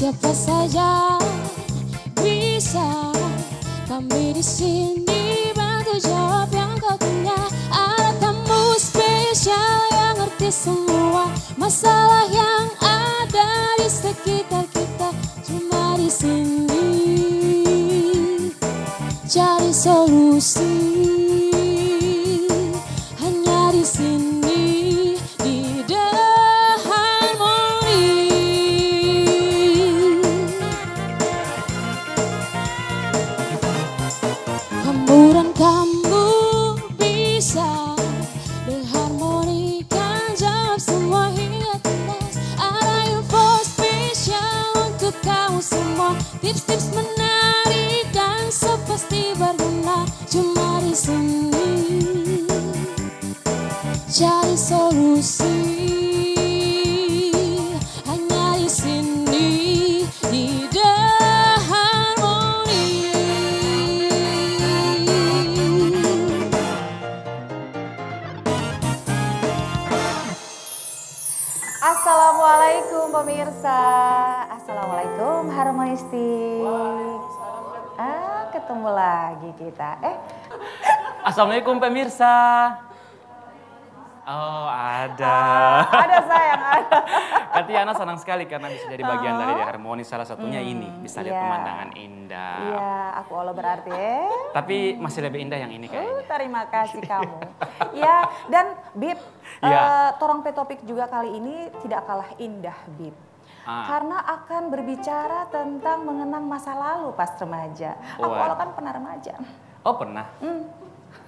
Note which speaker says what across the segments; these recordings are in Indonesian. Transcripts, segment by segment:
Speaker 1: siapa saja bisa. Kami di sini bantu jawab yang kau tanya. Ada tamu spesial yang ngerti semua masalah yang ada di sekitar kita. Cuma di sini cari solusi. Hanya di sini di The Harmony. Kamu dan kamu bisa. The Harmony kan jawab semua hingga tuntas. Ada info spesial untuk kamu semua. Tips-tips menarik dan sepasti berguna. Cuma di sini cari solusi. Hanya di sini di The Harmony.
Speaker 2: Assalamualaikum pemirsa. Assalamualaikum Harmonistik. Ketemu lagi kita.
Speaker 3: Assalamualaikum pemirsa. Oh, ada.
Speaker 2: Ada sayang, ada.
Speaker 3: Kak Tiana senang sekali karena bisa jadi bagian dari The Harmony. Salah satunya ini, bisa lihat
Speaker 2: Iya.
Speaker 3: pemandangan indah.
Speaker 2: Iya, aku Allah berarti
Speaker 3: Tapi masih lebih indah yang ini kayaknya.
Speaker 2: terima kasih kamu. Ya, dan Bib,
Speaker 3: Iya.
Speaker 2: Torong Pe Topik juga kali ini tidak kalah indah, Bib. Karena akan berbicara tentang mengenang masa lalu pas remaja. Aku
Speaker 3: Wah.
Speaker 2: Allah kan pernah remaja.
Speaker 3: Oh, pernah?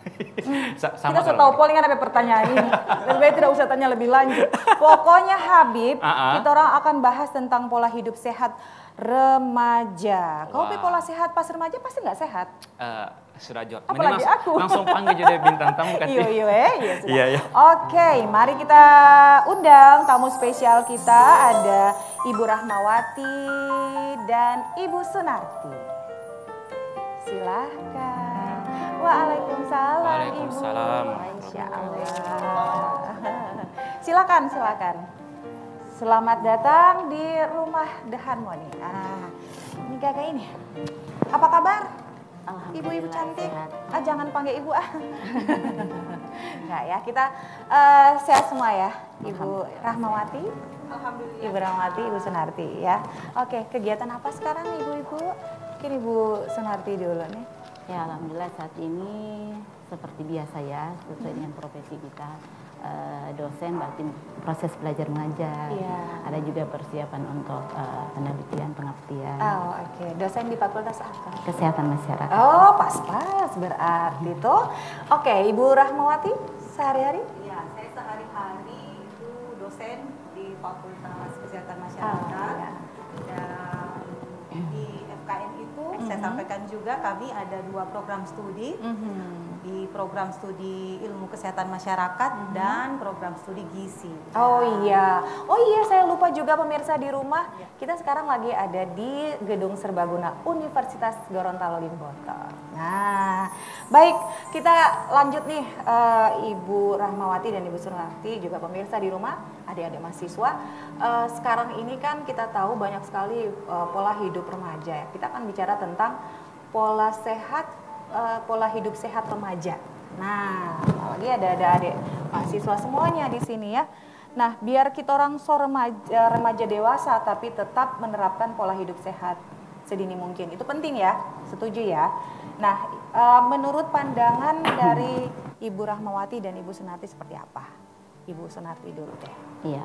Speaker 2: Kita sudah tahu polling ada pertanyaan ini. Lebih baik tidak usah tanya lebih lanjut. Pokoknya Habib, kita orang akan bahas tentang pola hidup sehat remaja. Kau
Speaker 3: Wah.
Speaker 2: pola sehat pas remaja pasti nggak sehat?
Speaker 3: Sudah Jod.
Speaker 2: Apalagi aku.
Speaker 3: Langsung panggil jadi bintang tamu Kak Ti.
Speaker 2: Iya sudah.
Speaker 3: Iya.
Speaker 2: Oke, mari kita undang tamu spesial kita. Ada Ibu Rahmawati dan Ibu Sunarti. Silahkan. Waalaikumsalam,
Speaker 3: Waalaikumsalam.
Speaker 2: Ibu. Masya Allah. Silakan. Selamat datang di rumah The Harmony. Ini kakak ini. Apa kabar? Ibu-ibu cantik. Jangan panggil ibu Enggak ya, kita sehat semua ya. Ibu Rahmawati. Alhamdulillah. Ibu Rahmawati, Ibu Sunarti ya. Oke, kegiatan apa sekarang ibu-ibu? Mungkin Ibu Sunarti dulu nih.
Speaker 4: Ya, alhamdulillah saat ini seperti biasa ya, sesuai dengan profesi kita. Dosen berarti proses belajar mengajar.
Speaker 2: Iya.
Speaker 4: Ada juga persiapan untuk penelitian pengabdian.
Speaker 2: Oke. Dosen di fakultas apa?
Speaker 4: Kesehatan masyarakat.
Speaker 2: Oh, pas berarti tuh. Oke, Ibu Rahmawati sehari-hari?
Speaker 5: Ya, saya sehari-hari itu dosen di Fakultas Kesehatan Masyarakat.
Speaker 2: Ya.
Speaker 5: Dan di FKM itu saya sampaikan juga kami ada 2 program studi. Di program studi Ilmu Kesehatan Masyarakat dan program studi gizi.
Speaker 2: Oh iya, saya lupa juga pemirsa di rumah. Kita sekarang lagi ada di Gedung Serbaguna Universitas Gorontalo Limboto. Nah, baik, kita lanjut nih Ibu Rahmawati dan Ibu Sunarti juga pemirsa di rumah, adik-adik mahasiswa. Sekarang ini kan kita tahu banyak sekali pola hidup remaja ya. Kita akan bicara tentang pola hidup sehat remaja. Nah, apalagi ada adik mahasiswa semuanya di sini ya. Nah, biar kita orang remaja dewasa tapi tetap menerapkan pola hidup sehat sedini mungkin. Itu penting ya, setuju ya. Nah, menurut pandangan dari Ibu Rahmawati dan Ibu Sunarti seperti apa? Ibu Sunarti dulu deh.
Speaker 4: Iya,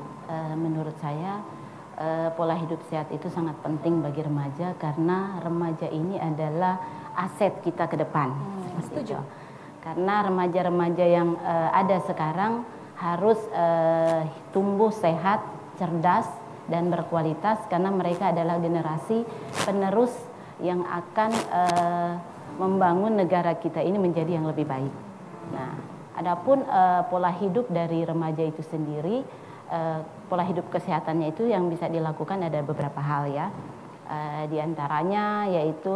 Speaker 4: menurut saya pola hidup sehat itu sangat penting bagi remaja karena remaja ini adalah aset kita ke depan.
Speaker 2: Setuju.
Speaker 4: Karena remaja-remaja yang ada sekarang harus tumbuh sehat, cerdas, dan berkualitas karena mereka adalah generasi penerus yang akan membangun negara kita ini menjadi yang lebih baik. Nah, adapun pola hidup dari remaja itu sendiri, pola hidup kesehatannya itu yang bisa dilakukan ada beberapa hal ya. Di antaranya yaitu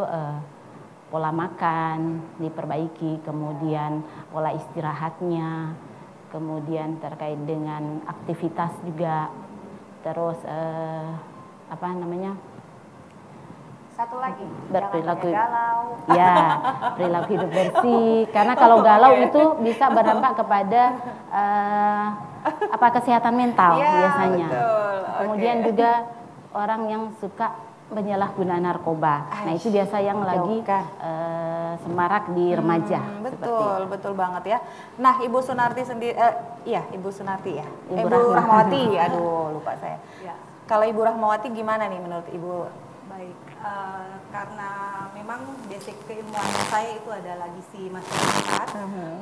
Speaker 4: pola makan diperbaiki, kemudian pola istirahatnya, kemudian terkait dengan aktivitas juga, terus
Speaker 2: Satu lagi,
Speaker 4: Berperilaku
Speaker 2: jangan galau.
Speaker 4: ya, perilaku hidup bersih. Karena kalau galau itu bisa berdampak kepada kesehatan mental
Speaker 2: Iya,
Speaker 4: biasanya.
Speaker 2: betul.
Speaker 4: Kemudian
Speaker 2: Oke.
Speaker 4: juga orang yang suka penyalahgunaan narkoba. Nah itu biasa yang lagi
Speaker 2: jauhkan.
Speaker 4: semarak di remaja. seperti
Speaker 2: Betul,
Speaker 4: itu.
Speaker 2: betul banget ya. Nah, Ibu Sunarti sendiri, iya Ibu Sunarti ya,
Speaker 4: Ibu
Speaker 2: Ibu
Speaker 4: Rahmawati.
Speaker 2: Rahmawati, aduh lupa saya.
Speaker 5: Ya.
Speaker 2: Kalau Ibu Rahmawati gimana nih menurut Ibu?
Speaker 5: Baik, karena memang basic keilmuan saya itu adalah gizi masyarakat.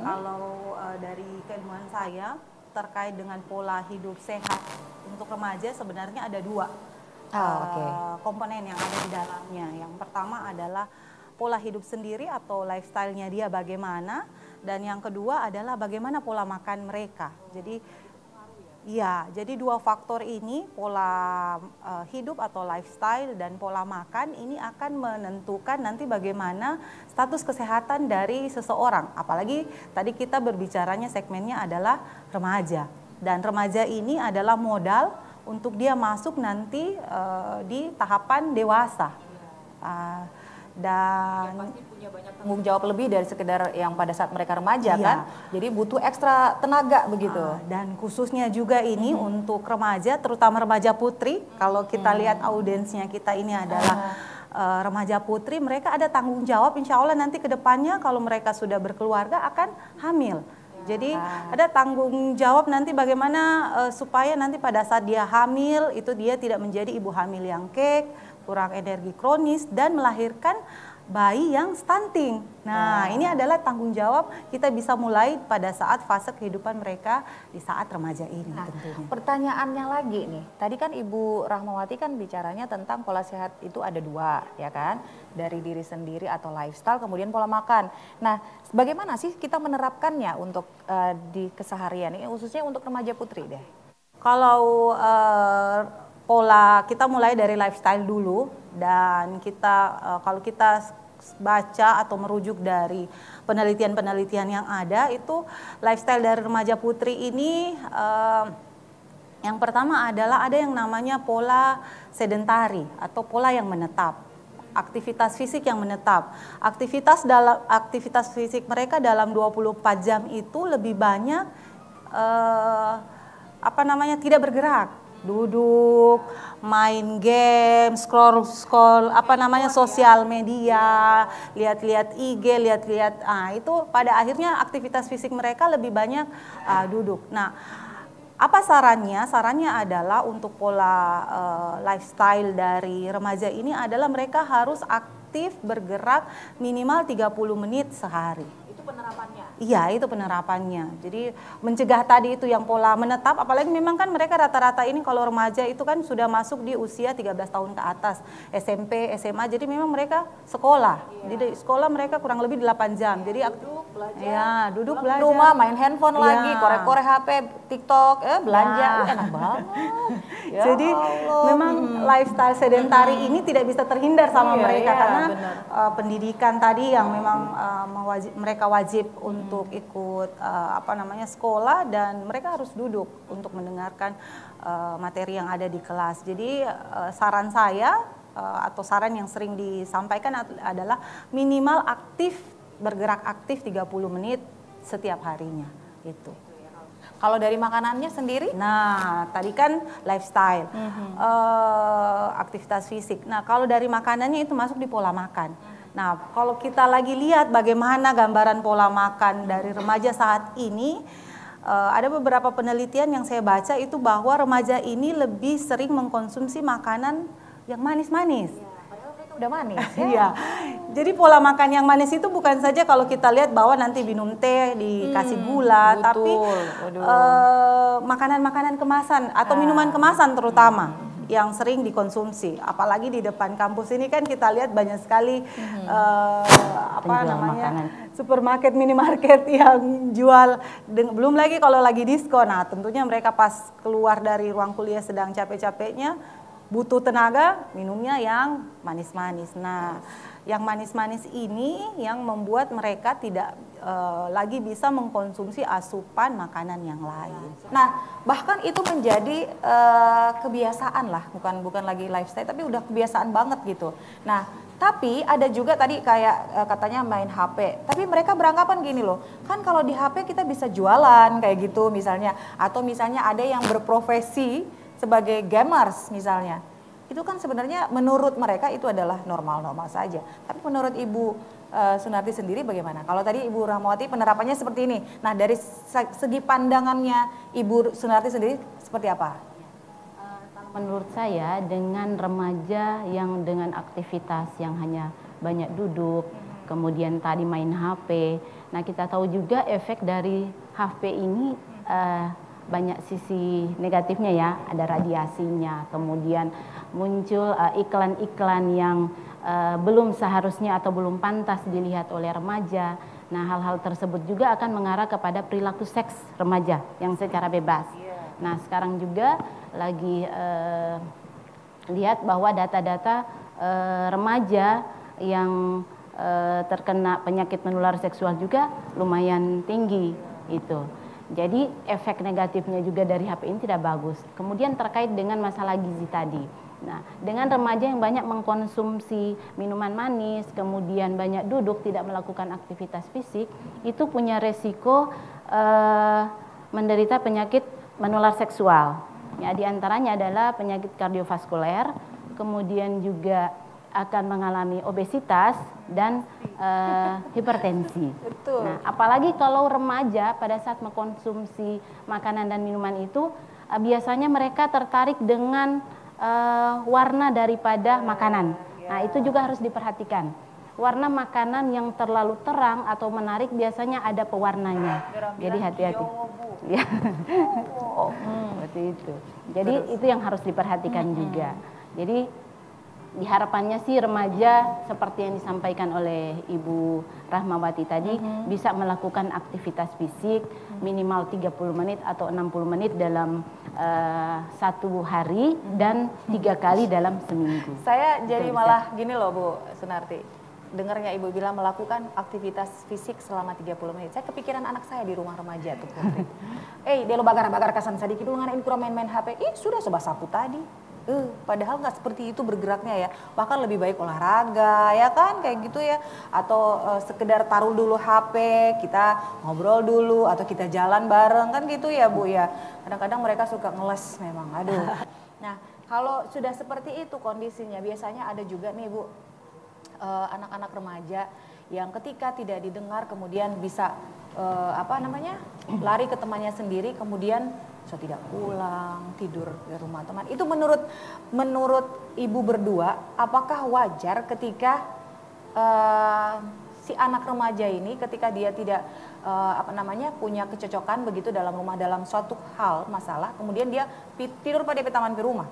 Speaker 5: Kalau dari keilmuan saya terkait dengan pola hidup sehat untuk remaja sebenarnya ada dua komponen yang ada di dalamnya. Yang pertama adalah pola hidup sendiri atau lifestyle-nya dia bagaimana, dan yang kedua adalah bagaimana pola makan mereka. Jadi iya, jadi dua faktor ini, pola hidup atau lifestyle dan pola makan ini akan menentukan nanti bagaimana status kesehatan dari seseorang. Apalagi tadi kita berbicaranya segmennya adalah remaja. Dan remaja ini adalah modal untuk dia masuk nanti di tahapan dewasa. Dan
Speaker 2: Pasti punya banyak tanggung jawab lebih dari sekedar yang pada saat mereka remaja
Speaker 5: Iya.
Speaker 2: kan. Jadi butuh ekstra tenaga begitu.
Speaker 5: Dan khususnya juga ini untuk remaja, terutama remaja putri. Kalau kita lihat audiensnya kita ini adalah remaja putri, mereka ada tanggung jawab insya Allah nanti ke depannya kalau mereka sudah berkeluarga akan hamil. Jadi ada tanggung jawab nanti bagaimana supaya nanti pada saat dia hamil itu dia tidak menjadi ibu hamil yang kek, kurang energi kronis dan melahirkan bayi yang stunting. Nah, ini adalah tanggung jawab kita bisa mulai pada saat fase kehidupan mereka di saat remaja ini tentunya.
Speaker 2: Pertanyaannya lagi nih, tadi kan Ibu Rahmawati kan bicaranya tentang pola sehat itu ada dua, ya kan? Dari diri sendiri atau lifestyle, kemudian pola makan. Nah, bagaimana sih kita menerapkannya untuk di keseharian ini, khususnya untuk remaja putri deh?
Speaker 5: Kalau pola kita mulai dari lifestyle dulu, dan kita kalau kita baca atau merujuk dari penelitian-penelitian yang ada, itu lifestyle dari remaja putri ini yang pertama adalah ada yang namanya pola sedentari atau pola yang menetap. Aktivitas fisik yang menetap. Aktivitas fisik mereka dalam 24 jam itu lebih banyak tidak bergerak. Duduk, main game, scroll sosial media, lihat-lihat IG, lihat-lihat, itu pada akhirnya aktivitas fisik mereka lebih banyak duduk. Nah, apa sarannya? Sarannya adalah untuk pola lifestyle dari remaja ini adalah mereka harus aktif bergerak minimal 30 menit sehari.
Speaker 2: Itu penerapannya?
Speaker 5: Iya, itu penerapannya. Jadi mencegah tadi itu yang pola menetap, apalagi memang kan mereka rata-rata ini kalau remaja itu kan sudah masuk di usia 13 tahun ke atas, SMP, SMA, jadi memang mereka sekolah. Jadi sekolah mereka kurang lebih 8 jam. Jadi
Speaker 2: Duduk, belajar.
Speaker 5: ya, duduk
Speaker 2: Pulang
Speaker 5: belajar.
Speaker 2: rumah main handphone lagi,
Speaker 5: Iya.
Speaker 2: korek-korek HP, TikTok, belanja.
Speaker 5: Nah.
Speaker 2: Enak banget. Ya
Speaker 5: Jadi
Speaker 2: Allah.
Speaker 5: memang lifestyle sedentari ini tidak bisa terhindar sama
Speaker 2: Iya,
Speaker 5: mereka
Speaker 2: iya,
Speaker 5: karena
Speaker 2: benar.
Speaker 5: pendidikan tadi yang memang mereka wajib untuk ikut sekolah, dan mereka harus duduk untuk mendengarkan materi yang ada di kelas. Jadi saran saya atau saran yang sering disampaikan adalah minimal bergerak aktif 30 menit setiap harinya itu.
Speaker 2: Kalau dari makanannya sendiri?
Speaker 5: Nah, tadi kan lifestyle, aktivitas fisik. Nah, kalau dari makanannya itu masuk di pola makan. Nah, kalau kita lagi lihat bagaimana gambaran pola makan dari remaja saat ini, ada beberapa penelitian yang saya baca itu bahwa remaja ini lebih sering mengkonsumsi makanan yang manis-manis.
Speaker 2: Padahal mereka udah manis.
Speaker 5: Iya. Jadi pola makan yang manis itu bukan saja kalau kita lihat bahwa nanti minum teh dikasih gula,
Speaker 2: betul.
Speaker 5: tapi makanan-makanan kemasan atau minuman kemasan terutama yang sering dikonsumsi. Apalagi di depan kampus ini kan kita lihat banyak sekali
Speaker 4: makanan.
Speaker 5: supermarket, minimarket yang jual. Belum lagi kalau lagi diskon. Nah, tentunya mereka pas keluar dari ruang kuliah sedang capek-capeknya, butuh tenaga, minumnya yang manis-manis. Nah, Yang manis-manis ini yang membuat mereka tidak lagi bisa mengkonsumsi asupan makanan yang lain.
Speaker 2: Nah, bahkan itu menjadi kebiasaan lah, bukan lagi lifestyle, tapi udah kebiasaan banget gitu. Nah, tapi ada juga tadi kayak katanya main HP, tapi mereka beranggapan gini loh, kan kalau di HP kita bisa jualan kayak gitu misalnya, atau misalnya ada yang berprofesi sebagai gamers misalnya. Itu kan sebenarnya menurut mereka itu adalah normal-normal saja. Tapi menurut Ibu Sunarti sendiri bagaimana? Kalau tadi Ibu Rahmawati penerapannya seperti ini. Nah, dari segi pandangannya Ibu Sunarti sendiri seperti apa?
Speaker 4: Menurut saya dengan remaja yang dengan aktivitas yang hanya banyak duduk, kemudian tadi main HP. Nah, kita tahu juga efek dari HP ini banyak sisi negatifnya ya, ada radiasinya, kemudian muncul iklan-iklan yang belum seharusnya atau belum pantas dilihat oleh remaja. Nah, hal-hal tersebut juga akan mengarah kepada perilaku seks remaja yang secara bebas. Nah, sekarang juga lagi lihat bahwa data-data remaja yang terkena penyakit menular seksual juga lumayan tinggi itu. Jadi efek negatifnya juga dari HP ini tidak bagus. Kemudian terkait dengan masalah gizi tadi. Nah, dengan remaja yang banyak mengkonsumsi minuman manis, kemudian banyak duduk, tidak melakukan aktivitas fisik, itu punya resiko menderita penyakit menular seksual. Ya, di antaranya adalah penyakit kardiovaskuler, kemudian juga akan mengalami obesitas dan hipertensi.
Speaker 2: Betul.
Speaker 4: Nah, apalagi kalau remaja pada saat mengkonsumsi makanan dan minuman itu biasanya mereka tertarik dengan warna daripada makanan. Nah, itu juga harus diperhatikan. Warna makanan yang terlalu terang atau menarik biasanya ada pewarnanya. Jadi hati-hati. Ya. Seperti itu. Jadi itu yang harus diperhatikan juga. Jadi diharapannya sih remaja seperti yang disampaikan oleh Ibu Rahmawati tadi bisa melakukan aktivitas fisik minimal 30 menit atau 60 menit dalam satu hari dan 3 kali dalam seminggu.
Speaker 2: Saya jadi malah gini loh Bu Sunarti. Dengarnya Ibu bilang melakukan aktivitas fisik selama 30 menit. Saya kepikiran anak saya di rumah remaja tuh. Dia lo bagar-bagar kasan sadiki dulu nganain kurang main-main HP. Sudah sebab sapu tadi. Padahal nggak seperti itu bergeraknya ya. Bahkan lebih baik olahraga ya kan kayak gitu ya. Atau sekedar taruh dulu HP, kita ngobrol dulu atau kita jalan bareng kan gitu ya Bu ya. Kadang-kadang mereka suka ngeles memang. Aduh. Nah, kalau sudah seperti itu kondisinya biasanya ada juga nih Bu anak-anak remaja yang ketika tidak didengar kemudian bisa lari ke temannya sendiri kemudian tidak pulang tidur di rumah teman. Itu menurut Ibu berdua apakah wajar ketika si anak remaja ini ketika dia tidak punya kecocokan begitu dalam rumah dalam suatu hal masalah kemudian dia tidur pada taman ke rumah.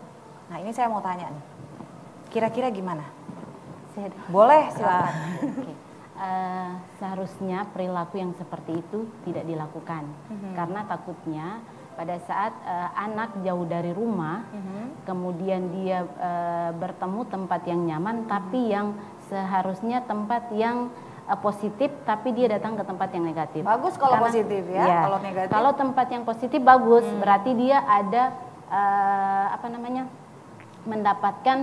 Speaker 2: Nah, ini saya mau tanya nih. Kira-kira gimana? Boleh silakan.
Speaker 4: Seharusnya perilaku yang seperti itu tidak dilakukan karena takutnya pada saat anak jauh dari rumah kemudian dia bertemu tempat yang nyaman tapi yang seharusnya tempat yang positif tapi dia datang ke tempat yang negatif.
Speaker 2: Bagus kalau positif ya, kalau negatif.
Speaker 4: Kalau tempat yang positif bagus berarti dia ada mendapatkan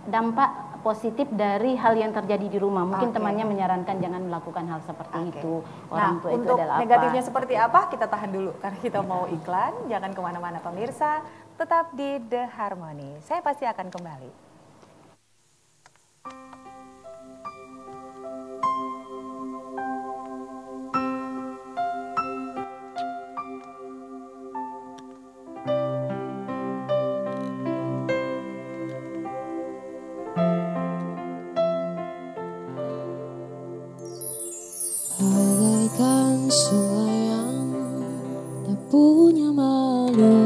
Speaker 4: dampak positif dari hal yang terjadi di rumah. Mungkin temannya menyarankan jangan melakukan hal seperti itu. Orang tua itu adalah apa?
Speaker 2: Negatifnya seperti apa? Kita tahan dulu karena kita mau iklan. Jangan kemana-mana pemirsa. Tetap di The Harmony. Saya pasti akan kembali.
Speaker 1: Bagaikan sungai yang tak punya malu,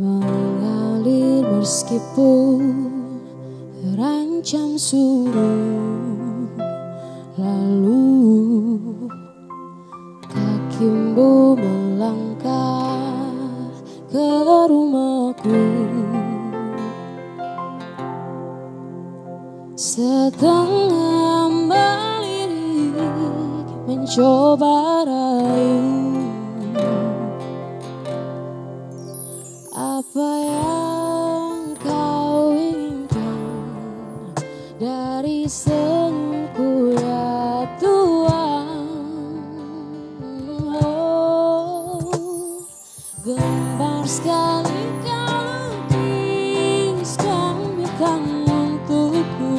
Speaker 1: mengalir meskipun terancam surut. Lalu kakimu melangkah ke rumahku. mencoba rayu apa yang kau inginkan dari senyumku ya Tuhan. Oh, gembar sekali kau lukiskan untukku.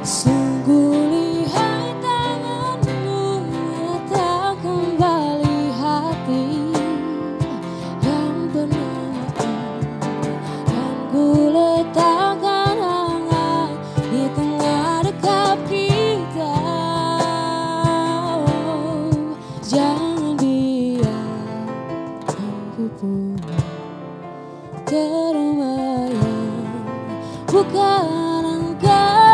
Speaker 1: Sungguh lihai tanganmu menata kembali hati yang pernah dan ku letakkan hangat di tengah dekap kita. Oh, jangan biarkan ku pun terbayang bukan engkau.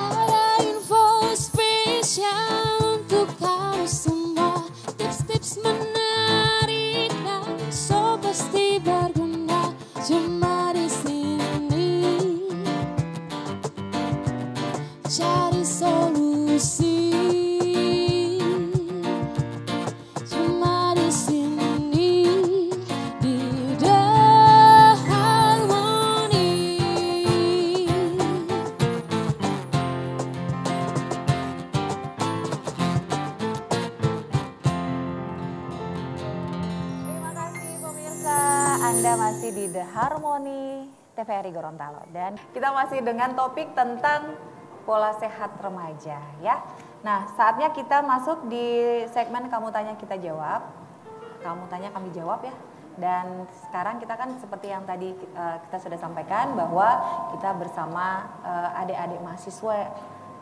Speaker 1: Ada info spesial untuk kamu semua, tips-tips menarik dan so pasti berguna cuma di sini. Cari solusi cuma di sini di The Harmony.
Speaker 2: Terima kasih pemirsa, Anda masih di The Harmony TVRI Gorontalo dan kita masih dengan topik tentang pola sehat remaja ya. Nah, saatnya kita masuk di segmen Kamu Tanya Kita Jawab. Kamu tanya kami jawab ya. Dan sekarang kita kan seperti yang tadi kita sudah sampaikan bahwa kita bersama adik-adik mahasiswa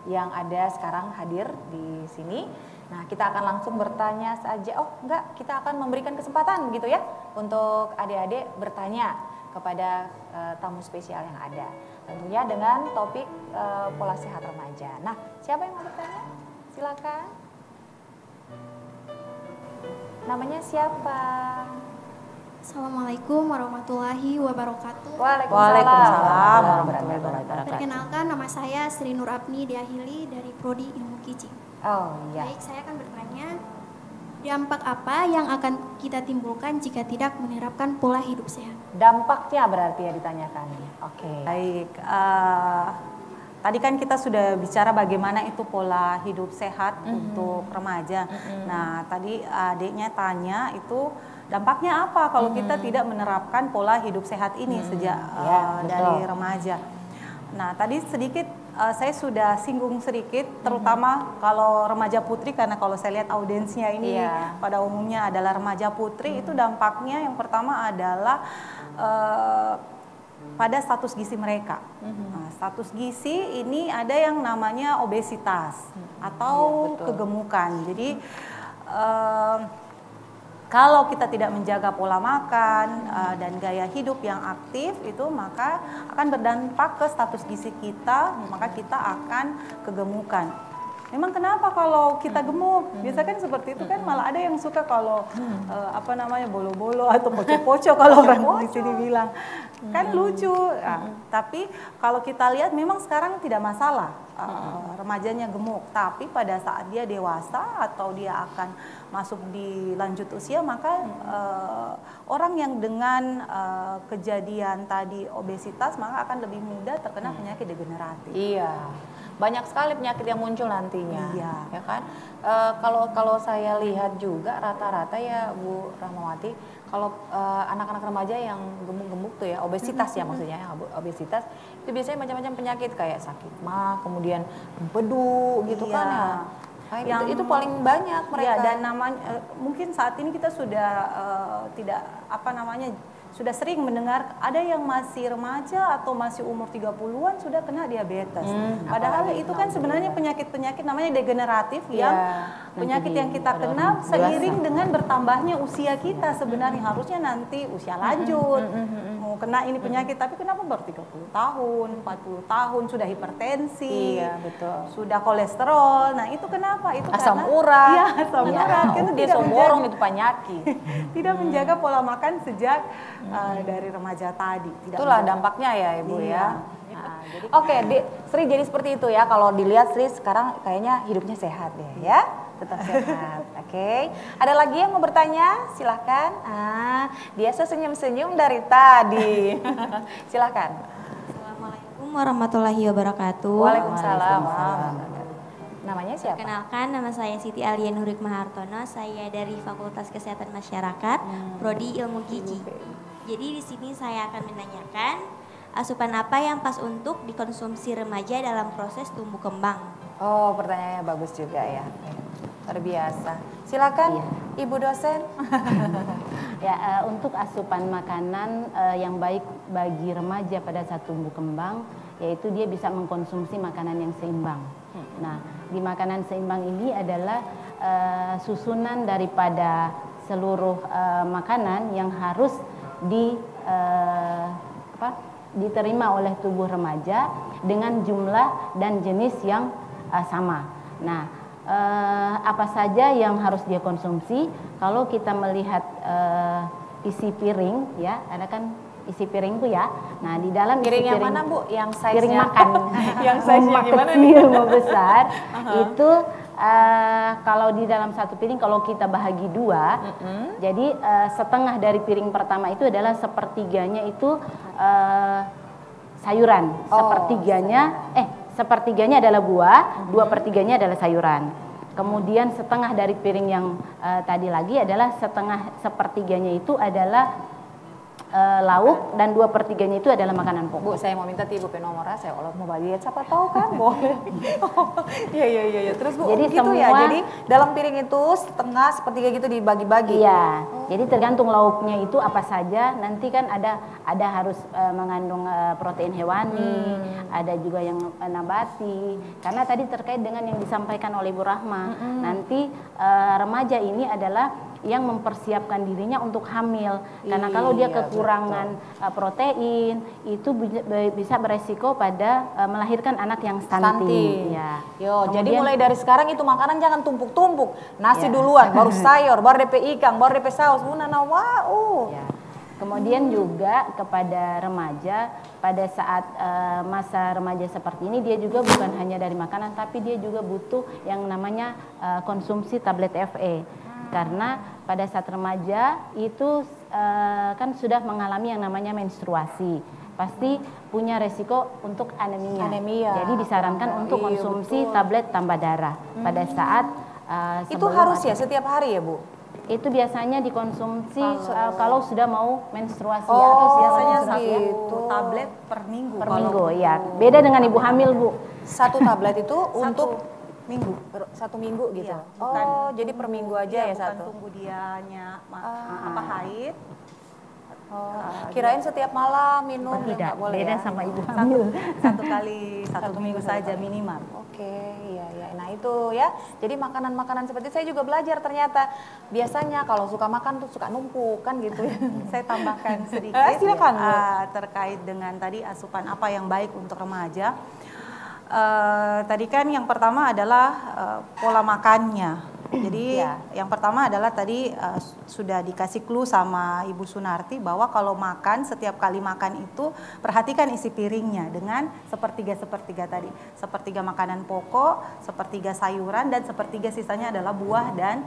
Speaker 2: yang ada sekarang hadir di sini. Nah, kita akan langsung bertanya saja. Oh, enggak, kita akan memberikan kesempatan gitu ya untuk adik-adik bertanya kepada tamu spesial yang ada. Tentunya dengan topik pola sehat remaja. Nah, siapa yang mau bertanya? Silakan. Namanya siapa?
Speaker 6: Assalamualaikum warahmatullahi wabarakatuh.
Speaker 2: Waalaikumsalam warahmatullahi wabarakatuh.
Speaker 6: Perkenalkan, nama saya Sri Nur Apni Diahili dari Prodi Ilmu Kijing.
Speaker 2: Oh iya.
Speaker 6: Baik, saya akan bertanya, dampak apa yang akan kita timbulkan jika tidak menerapkan pola hidup sehat?
Speaker 2: Dampaknya berarti ya ditanyakan. Oke.
Speaker 5: Baik, tadi kan kita sudah bicara bagaimana itu pola hidup sehat untuk remaja. Nah, tadi adiknya tanya itu dampaknya apa kalau kita tidak menerapkan pola hidup sehat ini sejak dari remaja. Nah, tadi sedikit saya sudah singgung sedikit, terutama kalau remaja putri, karena kalau saya lihat audiensnya ini pada umumnya adalah remaja putri, itu dampaknya yang pertama adalah pada status gizi mereka. Nah, status gizi ini ada yang namanya obesitas atau kegemukan. Jadi kalau kita tidak menjaga pola makan dan gaya hidup yang aktif itu, maka akan berdampak ke status gizi kita, maka kita akan kegemukan. Memang kenapa kalau kita gemuk? Biasa kan seperti itu kan, malah ada yang suka kalau apa namanya bolo-bolo atau poco-poco kalau orang di sini bilang. Kan lucu. Nah, tapi kalau kita lihat memang sekarang tidak masalah remajanya gemuk, tapi pada saat dia dewasa atau dia akan masuk di lanjut usia, maka orang yang dengan kejadian tadi obesitas maka akan lebih mudah terkena penyakit degeneratif.
Speaker 2: Iya. Banyak sekali penyakit yang muncul nantinya,
Speaker 5: Iya.
Speaker 2: ya kan? Kalau saya lihat juga rata-rata ya Bu Rahmawati, kalau anak-anak remaja yang gemuk-gemuk tuh ya, obesitas ya maksudnya, obesitas itu biasanya macam-macam penyakit kayak sakit mah, kemudian empedu gitu kan ya. Nah, itu paling banyak mereka.
Speaker 5: Ya, dan namanya mungkin saat ini kita sudah tidak apa namanya sudah sering mendengar ada yang masih remaja atau masih umur 30-an sudah kena diabetes. Padahal itu kan sebenarnya penyakit-penyakit namanya degeneratif yang penyakit yang kita kena seiring dengan bertambahnya usia kita sebenarnya. Harusnya nanti usia lanjut mau kena ini penyakit, tapi kenapa baru 30 tahun, 40 tahun sudah hipertensi, sudah kolesterol. Nah, itu kenapa? Itu
Speaker 2: asam
Speaker 5: karena
Speaker 2: urat.
Speaker 5: Iya, asam urat. Karena
Speaker 2: Dia
Speaker 5: tidak
Speaker 2: somborong itu penyakit.
Speaker 5: tidak menjaga pola makan sejak dari remaja tadi.
Speaker 2: Itulah dampaknya ya Ibu ya. Nah, Oke, Sri, jadi seperti itu ya. Kalau dilihat Sri sekarang kayaknya hidupnya sehat deh ya. Tetap sehat. Oke. Ada lagi yang mau bertanya? Silahkan. Dia senyum-senyum dari tadi. Silahkan.
Speaker 7: Assalamualaikum warahmatullahi wabarakatuh.
Speaker 2: Waalaikumsalam. Namanya siapa?
Speaker 7: Perkenalkan, nama saya Siti Alia Nurik Mahartono. Saya dari Fakultas Kesehatan Masyarakat, Prodi Ilmu Gizi. Jadi di sini saya akan menanyakan asupan apa yang pas untuk dikonsumsi remaja dalam proses tumbuh kembang.
Speaker 2: Oh, pertanyaannya bagus juga ya. Luar biasa. Silakan Ibu dosen.
Speaker 4: Ya, untuk asupan makanan yang baik bagi remaja pada saat tumbuh kembang, yaitu dia bisa mengkonsumsi makanan yang seimbang. Nah, di makanan seimbang ini adalah susunan daripada seluruh makanan yang harus diterima oleh tubuh remaja dengan jumlah dan jenis yang sama. Nah, apa saja yang harus dia konsumsi? Kalau kita melihat isi piring, ya, ada kan isi piring Bu ya. Nah, di dalam
Speaker 2: Piring
Speaker 4: isi
Speaker 2: yang
Speaker 4: piring
Speaker 2: mana Bu? Yang size-nya?
Speaker 4: piring makan.
Speaker 2: Yang size-nya
Speaker 4: mau
Speaker 2: gimana
Speaker 4: kecil mau besar. Itu kalau di dalam satu piring kalau kita bahagi dua, jadi setengah dari piring pertama itu adalah sepertiganya itu sayuran, sepertiganya adalah buah, 2/3-nya adalah sayuran. Kemudian setengah dari piring yang tadi lagi adalah sepertiganya itu adalah lauk, dan 2/3-nya itu adalah makanan pokok.
Speaker 2: Bu, saya mau minta Ibu nomornya, saya mau bagi siapa tahu kan boleh. Iya. Terus Bu,
Speaker 4: jadi
Speaker 2: gitu ya. Jadi dalam piring itu setengah sepertiga gitu dibagi-bagi.
Speaker 4: Iya. Jadi tergantung lauknya itu apa saja. Nanti kan ada harus mengandung protein hewani, ada juga yang nabati. Karena tadi terkait dengan yang disampaikan oleh Ibu Rahma. Nanti remaja ini adalah yang mempersiapkan dirinya untuk hamil, karena kalau dia kekurangan protein itu bisa beresiko pada melahirkan anak yang stunting. Ya.
Speaker 2: Jadi mulai dari sekarang itu makanan jangan tumpuk-tumpuk, nasi duluan, baru sayur, baru DP ikan, baru DP saus,
Speaker 4: Ya. Kemudian juga kepada remaja pada saat masa remaja seperti ini, dia juga bukan hanya dari makanan, tapi dia juga butuh yang namanya konsumsi tablet FE. Karena pada saat remaja itu kan sudah mengalami yang namanya menstruasi, pasti punya resiko untuk anemia. Jadi disarankan untuk konsumsi tablet tambah darah pada saat
Speaker 2: itu harus ya setiap hari ya Bu?
Speaker 4: Itu biasanya dikonsumsi kalau sudah mau menstruasi.
Speaker 5: Biasanya
Speaker 2: gitu.
Speaker 5: tablet per minggu.
Speaker 4: Per minggu, ya. Beda dengan ibu hamil Bu.
Speaker 2: Satu tablet itu untuk
Speaker 5: minggu,
Speaker 2: 1 minggu gitu.
Speaker 5: Bukan,
Speaker 2: jadi per minggu aja ya
Speaker 5: bukan
Speaker 2: satu.
Speaker 5: tunggu dianya haid.
Speaker 2: Kirain setiap malam minum
Speaker 4: Tidak,
Speaker 2: boleh
Speaker 4: beda
Speaker 2: ya?
Speaker 4: sama ibu hamil.
Speaker 5: Satu minggu saja minimal.
Speaker 2: Oke, iya. Nah itu ya. Jadi makanan-makanan seperti saya juga belajar ternyata. Biasanya kalau suka makan tuh suka numpuk kan gitu ya.
Speaker 5: Saya tambahkan sedikit
Speaker 2: silakan,
Speaker 5: terkait dengan tadi asupan apa yang baik untuk remaja. Tadi kan yang pertama adalah pola makannya. Jadi yang pertama adalah tadi sudah dikasih clue sama Ibu Sunarti bahwa kalau makan, setiap kali makan itu perhatikan isi piringnya dengan sepertiga tadi. Sepertiga makanan pokok, sepertiga sayuran, dan sepertiga sisanya adalah buah dan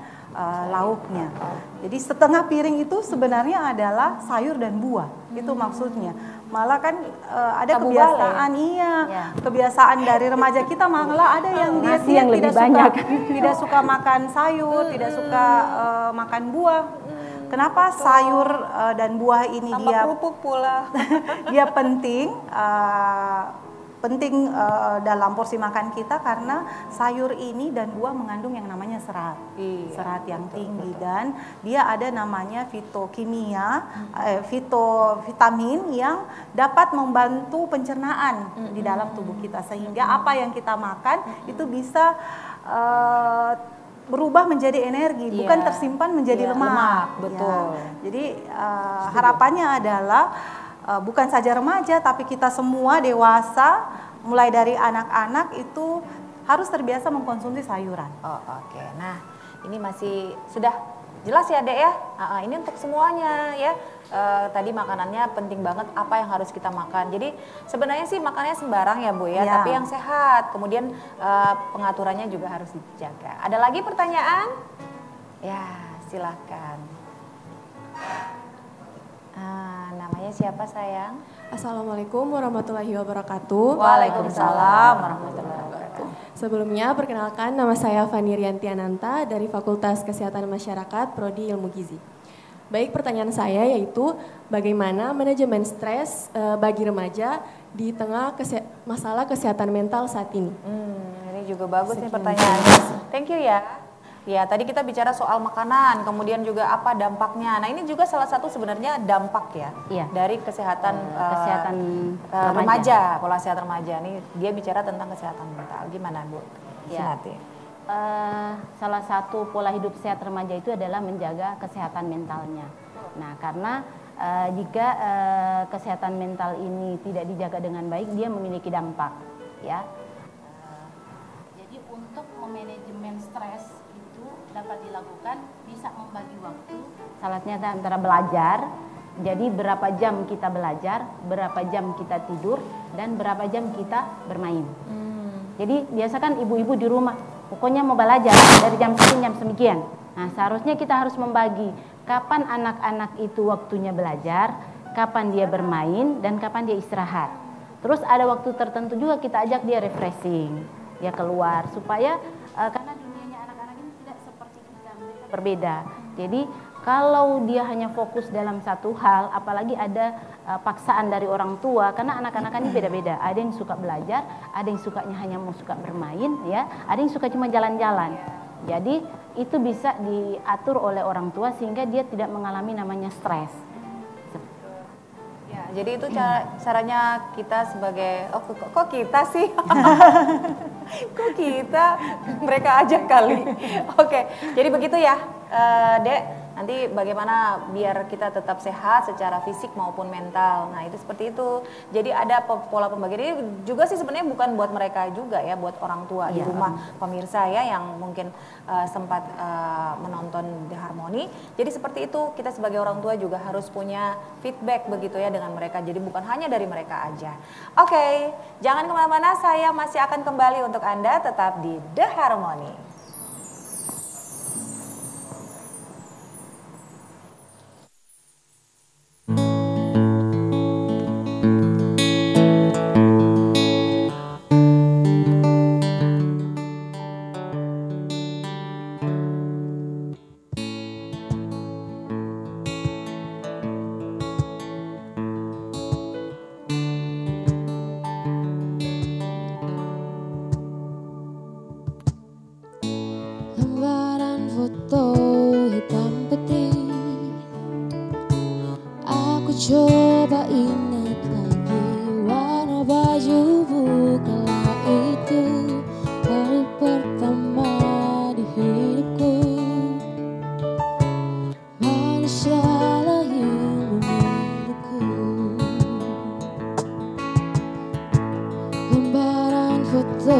Speaker 5: lauknya. Jadi setengah piring itu sebenarnya adalah sayur dan buah, itu maksudnya. Malah kan ada kebiasaan kebiasaan dari remaja kita, malah ada yang dia tidak suka makan sayur, tidak suka makan buah. Kenapa sayur dan buah ini
Speaker 2: tambah kerupuk pula.
Speaker 5: dia penting? penting dalam porsi makan kita karena sayur ini dan buah mengandung yang namanya serat, serat yang tinggi dan dia ada namanya fitokimia, fitovitamin yang dapat membantu pencernaan di dalam tubuh kita sehingga apa yang kita makan itu bisa berubah menjadi energi, bukan tersimpan menjadi lemak.
Speaker 2: Betul.
Speaker 5: Jadi harapannya adalah bukan saja remaja, tapi kita semua dewasa, mulai dari anak-anak itu harus terbiasa mengkonsumsi sayuran.
Speaker 2: Oke. Nah, ini masih sudah jelas ya, Dek ya. Ini untuk semuanya ya. Tadi makanannya penting banget apa yang harus kita makan. Jadi sebenarnya sih makannya sembarang ya Bu ya, tapi yang sehat. Kemudian pengaturannya juga harus dijaga. Ada lagi pertanyaan? Ya, silakan. Namanya siapa sayang?
Speaker 8: Assalamualaikum warahmatullahi wabarakatuh.
Speaker 2: Waalaikumsalam warahmatullahi wabarakatuh.
Speaker 8: Sebelumnya perkenalkan, nama saya Fani Riantiananta dari Fakultas Kesehatan Masyarakat Prodi Ilmu Gizi. Baik, pertanyaan saya yaitu bagaimana manajemen stres bagi remaja di tengah masalah kesehatan mental saat ini.
Speaker 2: Ini juga bagus nih pertanyaannya. Thank you ya. Ya, tadi kita bicara soal makanan, kemudian juga apa dampaknya. Nah, ini juga salah satu sebenarnya dampak ya, dari kesehatan remaja, pola sehat remaja. Nih dia bicara tentang kesehatan mental. Gimana Bu? Sinati?
Speaker 4: Salah satu pola hidup sehat remaja itu adalah menjaga kesehatan mentalnya. Nah, karena jika kesehatan mental ini tidak dijaga dengan baik, dia memiliki dampak, ya. Jadi untuk memanajemen stres dapat dilakukan bisa membagi waktu. Salahnya antara belajar, jadi berapa jam kita belajar, berapa jam kita tidur, dan berapa jam kita bermain. Jadi biasa kan ibu-ibu di rumah, pokoknya mau belajar dari jam sekian jam semikian. Nah, seharusnya kita harus membagi kapan anak-anak itu waktunya belajar, kapan dia bermain, dan kapan dia istirahat. Terus ada waktu tertentu juga kita ajak dia refreshing, dia keluar supaya karena berbeda. Jadi kalau dia hanya fokus dalam satu hal, apalagi ada paksaan dari orang tua, karena anak-anak ini beda-beda. Ada yang suka belajar, ada yang sukanya hanya mau suka bermain, ya. Ada yang suka cuma jalan-jalan. Jadi itu bisa diatur oleh orang tua sehingga dia tidak mengalami namanya stres.
Speaker 2: Ya, jadi itu caranya kita sebagai kok kita sih? Kok kita? Mereka aja kali. Oke, jadi begitu ya, Dek. Nanti bagaimana biar kita tetap sehat secara fisik maupun mental. Nah, itu seperti itu. Jadi ada pola pembagian. Ini juga sih sebenarnya bukan buat mereka juga ya, buat orang tua di rumah, pemirsa ya yang mungkin sempat menonton The Harmony. Jadi seperti itu, kita sebagai orang tua juga harus punya feedback begitu ya dengan mereka. Jadi bukan hanya dari mereka aja. Oke, jangan kemana-mana, saya masih akan kembali untuk Anda tetap di The Harmony.
Speaker 1: Coba ingat lagi warna bajumu kala itu, hari pertama di hidupku. Manusia lain memiliki lembaran foto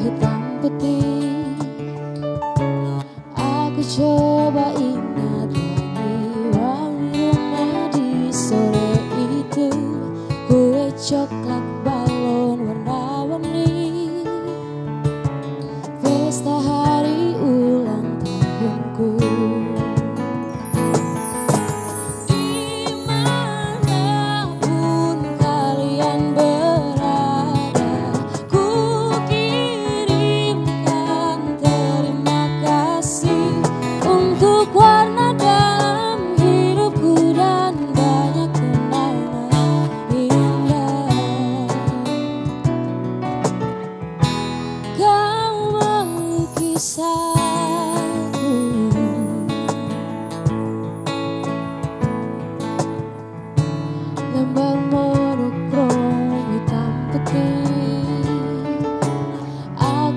Speaker 1: hitam putih. Aku coba ingat lagi wangi rumah di sore itu, kue coklat balon warna-warni, pesta hari ulang tahunku. Dimanapun kalian berada, ku kirimkan terima kasih untuk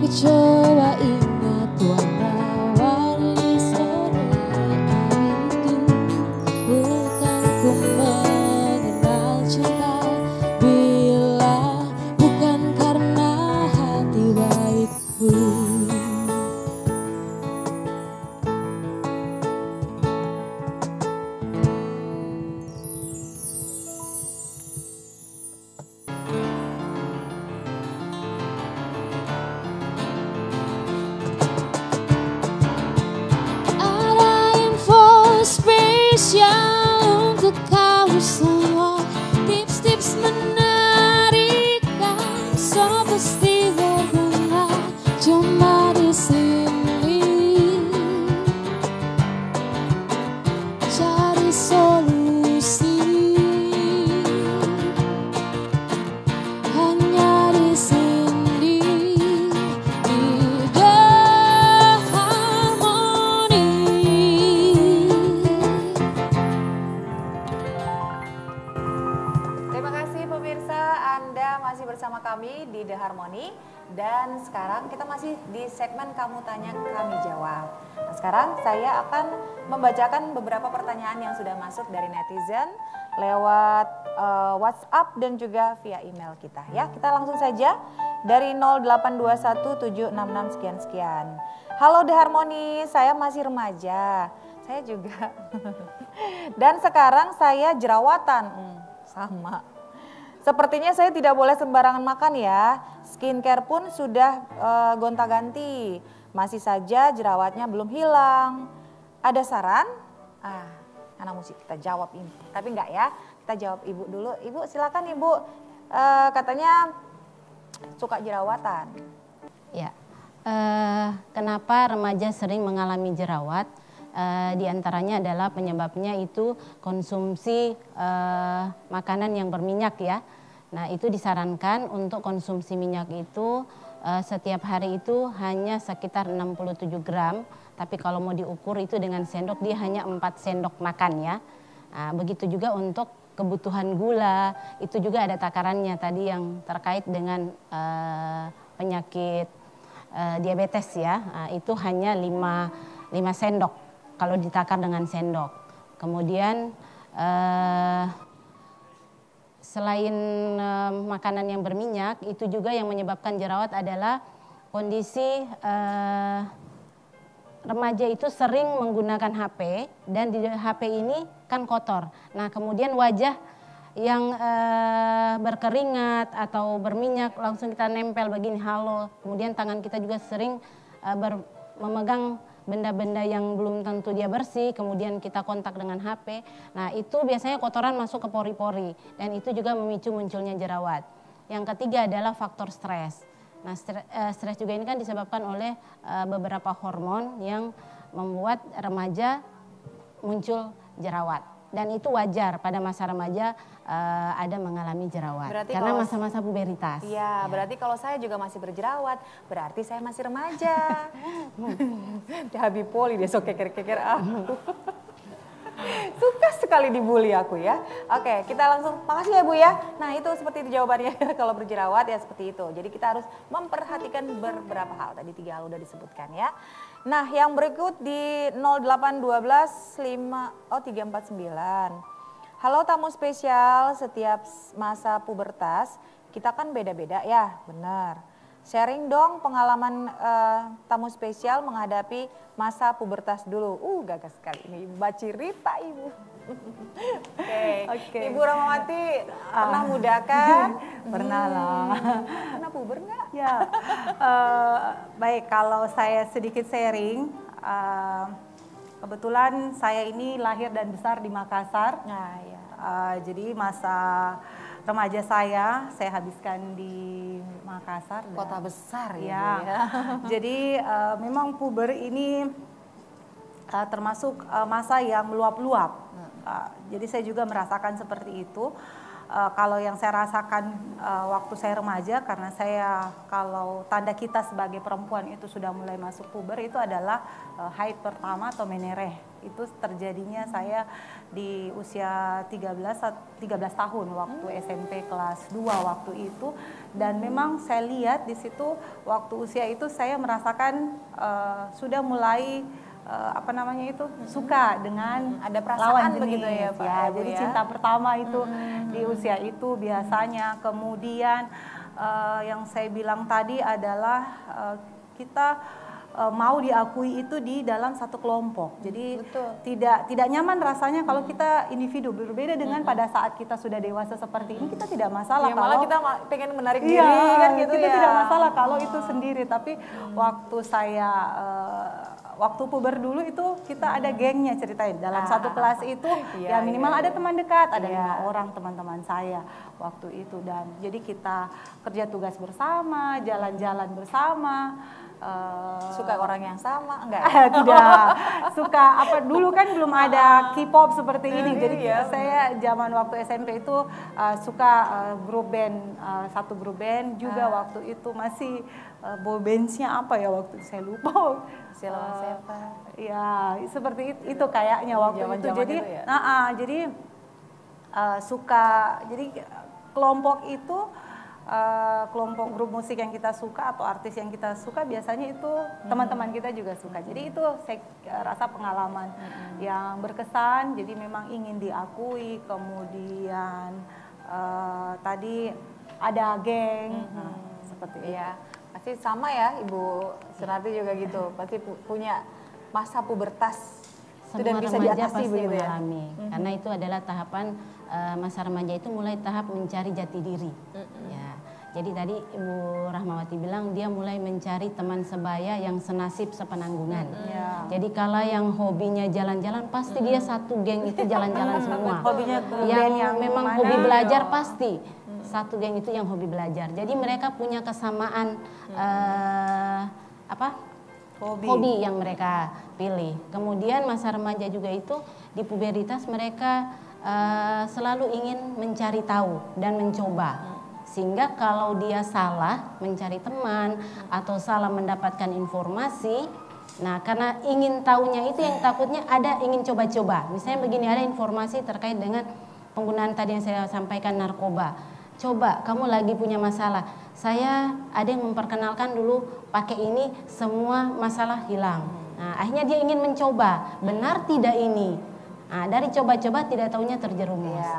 Speaker 1: coba ingat warna-warni sore itu. Bukan ku mengenal cinta bila bukan karena hati baikku. Spesial untuk kau semua, tips-tips menarik dan so pasti berguna cuma di sini. Cari solusi hanya di sini, di The Harmony.
Speaker 2: Terima kasih pemirsa, Anda masih bersama kami di The Harmony. Dan sekarang kita masih di segmen Kamu Tanya Kami Jawab. Nah, sekarang saya akan membacakan beberapa pertanyaan yang sudah masuk dari netizen lewat WhatsApp dan juga via email kita ya. Kita langsung saja dari 0821766 sekian-sekian. Halo The Harmony, saya masih remaja. Saya juga. Dan sekarang saya jerawatan. Sama. Sepertinya saya tidak boleh sembarangan makan ya. Skincare pun sudah gonta-ganti. Masih saja jerawatnya belum hilang. Ada saran? Anak musik kita jawab ini. Tapi enggak ya, kita jawab ibu dulu. Ibu silakan ibu. Katanya suka jerawatan.
Speaker 4: Ya, kenapa remaja sering mengalami jerawat? Di antaranya adalah penyebabnya itu konsumsi makanan yang berminyak ya. Nah itu disarankan untuk konsumsi minyak itu setiap hari itu hanya sekitar 67 gram. Tapi kalau mau diukur itu dengan sendok dia hanya 4 sendok makan ya. Nah, begitu juga untuk kebutuhan gula itu juga ada takarannya tadi yang terkait dengan penyakit diabetes ya. Nah, itu hanya 5 sendok kalau ditakar dengan sendok. Kemudian selain makanan yang berminyak, itu juga yang menyebabkan jerawat adalah kondisi remaja itu sering menggunakan HP dan di HP ini kan kotor. Nah kemudian wajah yang berkeringat atau berminyak langsung kita nempel begini halo. Kemudian tangan kita juga sering memegang benda-benda yang belum tentu dia bersih, kemudian kita kontak dengan HP. Nah itu biasanya kotoran masuk ke pori-pori dan itu juga memicu munculnya jerawat. Yang ketiga adalah faktor stres. Nah stres juga ini kan disebabkan oleh beberapa hormon yang membuat remaja muncul jerawat. Dan itu wajar pada masa remaja ada mengalami jerawat. Berarti karena masa-masa puberitas.
Speaker 2: Iya, berarti kalau saya juga masih berjerawat, berarti saya masih remaja. Habib Poli dia sok keker-keker aku. Suka sekali dibully aku ya. Oke, kita langsung, makasih ya Bu ya. Nah itu seperti itu jawabannya kalau berjerawat ya seperti itu. Jadi kita harus memperhatikan beberapa hal, tadi 3 hal udah disebutkan ya. Nah yang berikut di 08125 349. Halo tamu spesial, setiap masa pubertas kita kan beda-beda ya, benar. Sharing dong pengalaman tamu spesial menghadapi masa pubertas dulu. Gagas sekali ini Mbak Cirita Ibu. Oke. Ibu Ramawati pernah muda kan?
Speaker 5: Pernah lah.
Speaker 2: Pernah puber nggak?
Speaker 5: Ya. Baik, kalau saya sedikit sharing, kebetulan saya ini lahir dan besar di Makassar.
Speaker 2: Nah, ya.
Speaker 5: Jadi masa remaja saya habiskan di Makassar.
Speaker 2: Kota besar
Speaker 5: ya. Jadi memang puber ini termasuk masa yang meluap-luap. Jadi saya juga merasakan seperti itu. Kalau yang saya rasakan waktu saya remaja, karena saya kalau tanda kita sebagai perempuan itu sudah mulai masuk puber itu adalah haid pertama atau menoreh.
Speaker 2: Itu terjadinya saya di usia 13 tahun waktu SMP kelas 2 waktu itu, dan memang saya lihat di situ waktu usia itu saya merasakan sudah mulai suka dengan
Speaker 9: ada perasaan
Speaker 2: lawan jenis
Speaker 9: begitu ya, Pak,
Speaker 2: ya.
Speaker 9: Bu,
Speaker 2: Jadi
Speaker 9: ya?
Speaker 2: cinta pertama itu di usia itu biasanya. Kemudian yang saya bilang tadi adalah kita mau diakui itu di dalam satu kelompok. Jadi tidak nyaman rasanya kalau kita individu, berbeda dengan pada saat kita sudah dewasa seperti ini, kita tidak masalah
Speaker 9: Ya,
Speaker 2: kalau
Speaker 9: malah kita pengen menarik diri kan gitu
Speaker 2: kita
Speaker 9: ya.
Speaker 2: tidak masalah kalau itu sendiri. Tapi waktu saya waktu puber dulu itu kita ada gengnya, ceritain dalam satu kelas itu ya minimal ada teman dekat, ada 5 orang teman-teman saya waktu itu, dan jadi kita kerja tugas bersama, jalan-jalan bersama.
Speaker 9: Suka orang yang sama enggak?
Speaker 2: Tidak suka dulu kan belum ada K-pop seperti ini, jadi saya zaman waktu SMP itu suka grup band, satu grup band juga waktu itu masih boy bands-nya apa ya waktu itu saya lupa. Ya seperti itu kayaknya waktu itu. Jadi jadi suka, jadi kelompok itu kelompok grup musik yang kita suka atau artis yang kita suka biasanya itu teman-teman kita juga suka. Jadi itu saya rasa pengalaman yang berkesan. Jadi memang ingin diakui. Kemudian tadi ada geng seperti itu.
Speaker 9: Iya, pasti sama ya Ibu Sunarti juga gitu. Pasti punya masa pubertas itu dan bisa
Speaker 4: remaja
Speaker 9: diatasi
Speaker 4: pasti
Speaker 9: begitu ya.
Speaker 4: mengalami. Karena itu adalah tahapan masa remaja itu mulai tahap mencari jati diri. Ya. Jadi tadi Ibu Rahmawati bilang dia mulai mencari teman sebaya yang senasib sepenanggungan. Jadi kalau yang hobinya jalan-jalan pasti dia satu geng itu jalan-jalan semua.
Speaker 2: Hobinya
Speaker 4: yang memang hobi belajar pasti satu geng itu yang hobi belajar. Jadi mereka punya kesamaan hobi yang mereka pilih. Kemudian masa remaja juga itu di puberitas mereka selalu ingin mencari tahu dan mencoba. Sehingga kalau dia salah mencari teman atau salah mendapatkan informasi, nah karena ingin tahunya itu yang takutnya ada ingin coba-coba. Misalnya begini, ada informasi terkait dengan penggunaan tadi yang saya sampaikan narkoba. Coba kamu lagi punya masalah, saya ada yang memperkenalkan dulu pakai ini semua masalah hilang. Nah akhirnya dia ingin mencoba, benar tidak ini? Nah dari coba-coba tidak tahunya terjerumus.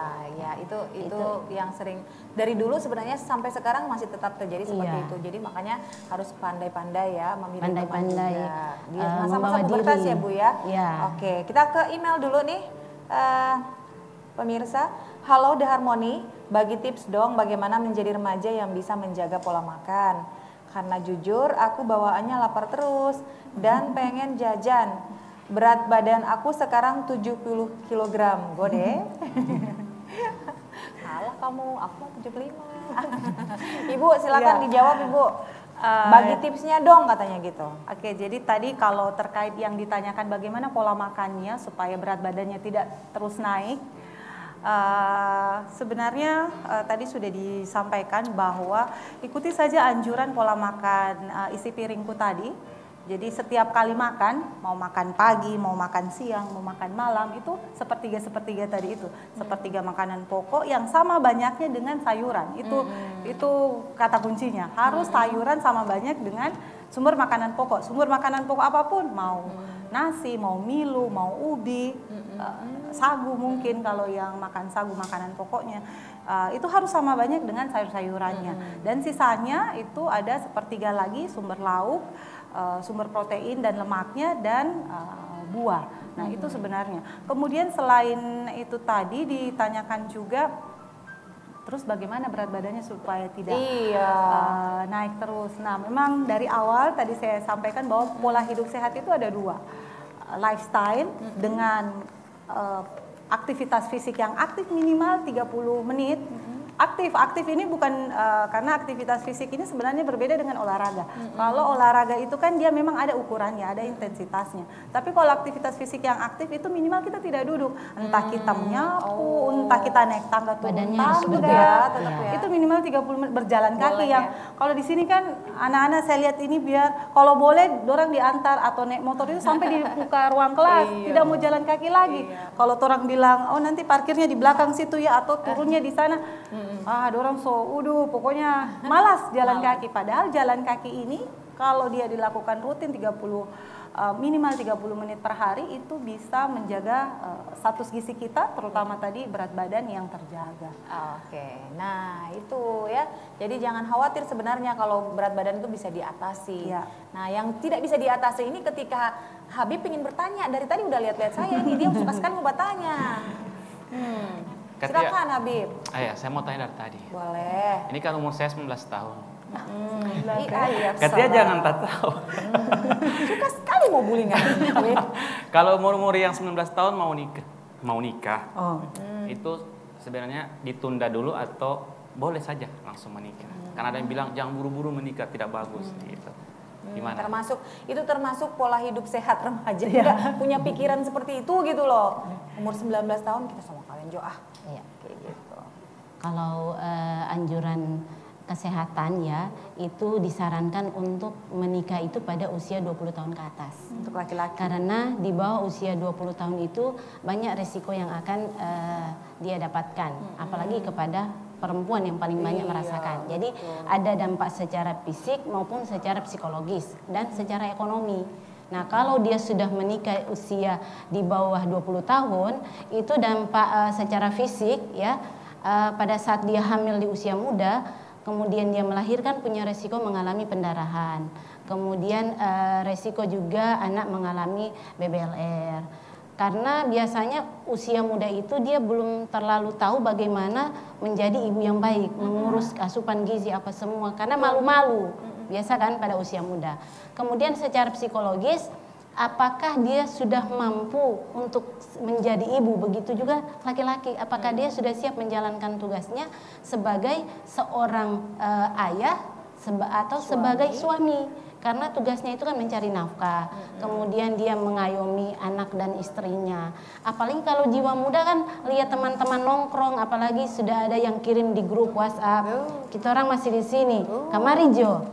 Speaker 9: Ya itu yang sering dari dulu sebenarnya sampai sekarang masih tetap terjadi seperti itu. Jadi makanya harus pandai-pandai ya memilih teman juga. Di masa-masa pubertas ya Bu ya. Oke, kita ke email dulu nih pemirsa. Halo The Harmony, bagi tips dong bagaimana menjadi remaja yang bisa menjaga pola makan. Karena jujur aku bawaannya lapar terus dan pengen jajan. Berat badan aku sekarang 70 kg. Gode. Kalah kamu, aku 75. Ibu silakan dijawab Ibu. Bagi tipsnya dong katanya gitu.
Speaker 2: Oke, jadi tadi kalau terkait yang ditanyakan bagaimana pola makannya supaya berat badannya tidak terus naik. Sebenarnya tadi sudah disampaikan bahwa ikuti saja anjuran pola makan isi piringku tadi. Jadi setiap kali makan, mau makan pagi, mau makan siang, mau makan malam, itu sepertiga tadi itu. Sepertiga makanan pokok yang sama banyaknya dengan sayuran. Itu kata kuncinya. Harus sayuran sama banyak dengan sumber makanan pokok. Sumber makanan pokok apapun, mau nasi, mau milu, mau ubi, sagu mungkin kalau yang makan sagu makanan pokoknya. Itu harus sama banyak dengan sayur-sayurannya. Dan sisanya itu ada sepertiga lagi sumber lauk, sumber protein dan lemaknya, dan buah. Nah itu sebenarnya. Kemudian selain itu tadi ditanyakan juga, terus bagaimana berat badannya supaya tidak naik terus. Nah memang dari awal tadi saya sampaikan bahwa pola hidup sehat itu ada 2. Lifestyle dengan aktivitas fisik yang aktif minimal 30 menit
Speaker 5: Aktif ini bukan karena aktivitas fisik ini sebenarnya berbeda dengan olahraga. Kalau olahraga itu kan dia memang ada ukurannya, ada intensitasnya. Tapi kalau aktivitas fisik yang aktif itu minimal kita tidak duduk, entah kita menyapu, entah kita naik tangga turun
Speaker 4: Badannya harus
Speaker 5: tangga,
Speaker 4: bergerak,
Speaker 2: ya.
Speaker 5: itu minimal 30 menit berjalan kaki
Speaker 2: Boleh,
Speaker 5: ya.
Speaker 2: ya.
Speaker 5: Kalau di sini kan anak-anak saya lihat ini biar kalau boleh dorang diantar atau naik motor itu sampai di buka ruang kelas, tidak mau jalan kaki lagi. Kalau orang bilang, oh nanti parkirnya di belakang situ ya atau turunnya di sana, dorang pokoknya malas jalan kaki. Padahal jalan kaki ini kalau dia dilakukan rutin minimal 30 menit per hari itu bisa menjaga status gizi kita, terutama tadi berat badan yang terjaga.
Speaker 2: Oke, nah itu ya. Jadi jangan khawatir sebenarnya kalau berat badan itu bisa diatasi.
Speaker 5: Ya.
Speaker 2: Nah yang tidak bisa diatasi ini ketika Habib ingin bertanya, dari tadi udah lihat-lihat saya ini, dia suka sekali mau bertanya. Silakan Habib.
Speaker 3: Ayah, saya mau tanya dari tadi.
Speaker 2: Boleh.
Speaker 3: Ini kan umur saya 19 tahun.
Speaker 2: Iya,
Speaker 3: Katanya jangan tak tahu.
Speaker 2: Suka sekali mau bullying.
Speaker 3: Kalau umur-umur yang 19 tahun mau nikah, itu sebenarnya ditunda dulu atau boleh saja langsung menikah? Karena ada yang bilang jangan buru-buru menikah, tidak bagus gitu. Gimana?
Speaker 2: Termasuk pola hidup sehat remaja. Tidak punya pikiran seperti itu gitu loh. Umur 19 tahun kita sama kalian
Speaker 4: Iya.
Speaker 2: kayak gitu.
Speaker 4: Kalau anjuran kesehatan ya, itu disarankan untuk menikah itu pada usia 20 tahun ke atas.
Speaker 2: Untuk laki-laki.
Speaker 4: Karena di bawah usia 20 tahun itu banyak resiko yang akan dia dapatkan, apalagi kepada perempuan yang paling banyak merasakan. Jadi ada dampak secara fisik maupun secara psikologis dan secara ekonomi. Nah, kalau dia sudah menikah usia di bawah 20 tahun, itu dampak secara fisik ya, pada saat dia hamil di usia muda, kemudian dia melahirkan punya resiko mengalami pendarahan. Kemudian resiko juga anak mengalami BBLR. Karena biasanya usia muda itu dia belum terlalu tahu bagaimana menjadi ibu yang baik, mengurus asupan gizi apa semua, karena malu-malu. Biasa kan pada usia muda. Kemudian secara psikologis, apakah dia sudah mampu untuk menjadi ibu? Begitu juga laki-laki, apakah dia sudah siap menjalankan tugasnya sebagai seorang ayah atau sebagai suami? Karena tugasnya itu kan mencari nafkah, kemudian dia mengayomi anak dan istrinya. Apalagi kalau jiwa muda kan lihat teman-teman nongkrong, apalagi sudah ada yang kirim di grup WhatsApp, kita orang masih di sini, kamari Jo.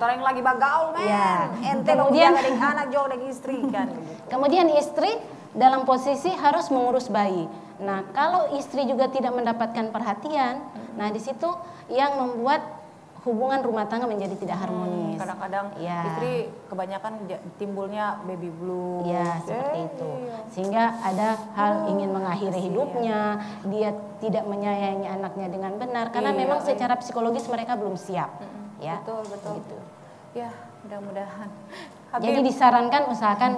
Speaker 2: Orang lagi bagaul men.
Speaker 4: Ya.
Speaker 2: Ente
Speaker 4: Kemudian
Speaker 2: kemudian anak Jo dan istri kan.
Speaker 4: Kemudian istri dalam posisi harus mengurus bayi. Nah, kalau istri juga tidak mendapatkan perhatian, nah di situ yang membuat hubungan rumah tangga menjadi tidak harmonis.
Speaker 2: Kadang-kadang istri kebanyakan timbulnya baby blue.
Speaker 4: Ya, seperti itu. Sehingga ada hal ingin mengakhiri hidupnya, dia tidak menyayangi anaknya dengan benar karena memang secara psikologis mereka belum siap. Ya.
Speaker 2: Betul. Gitu. Ya, mudah-mudahan.
Speaker 4: Jadi disarankan usahakan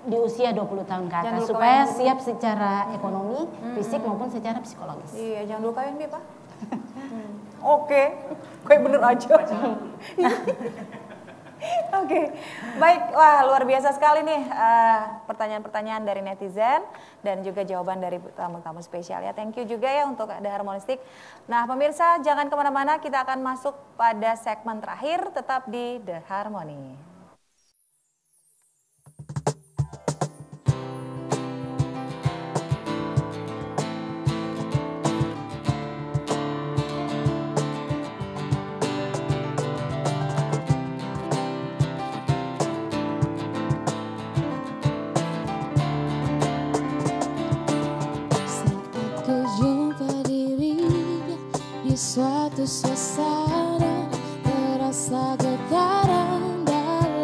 Speaker 4: di usia 20 tahun ke atas supaya siap secara ekonomi, fisik maupun secara psikologis.
Speaker 2: Iya, jangan dulu kawin Pak. Oke, kayak bener aja. Oke, baik. Wah, luar biasa sekali nih pertanyaan-pertanyaan dari netizen dan juga jawaban dari tamu-tamu spesial ya. Thank you juga ya untuk The Harmonistic. Nah, pemirsa jangan kemana-mana, kita akan masuk pada segmen terakhir, tetap di The Harmony.
Speaker 1: Suatu suasana terasa getaran dalam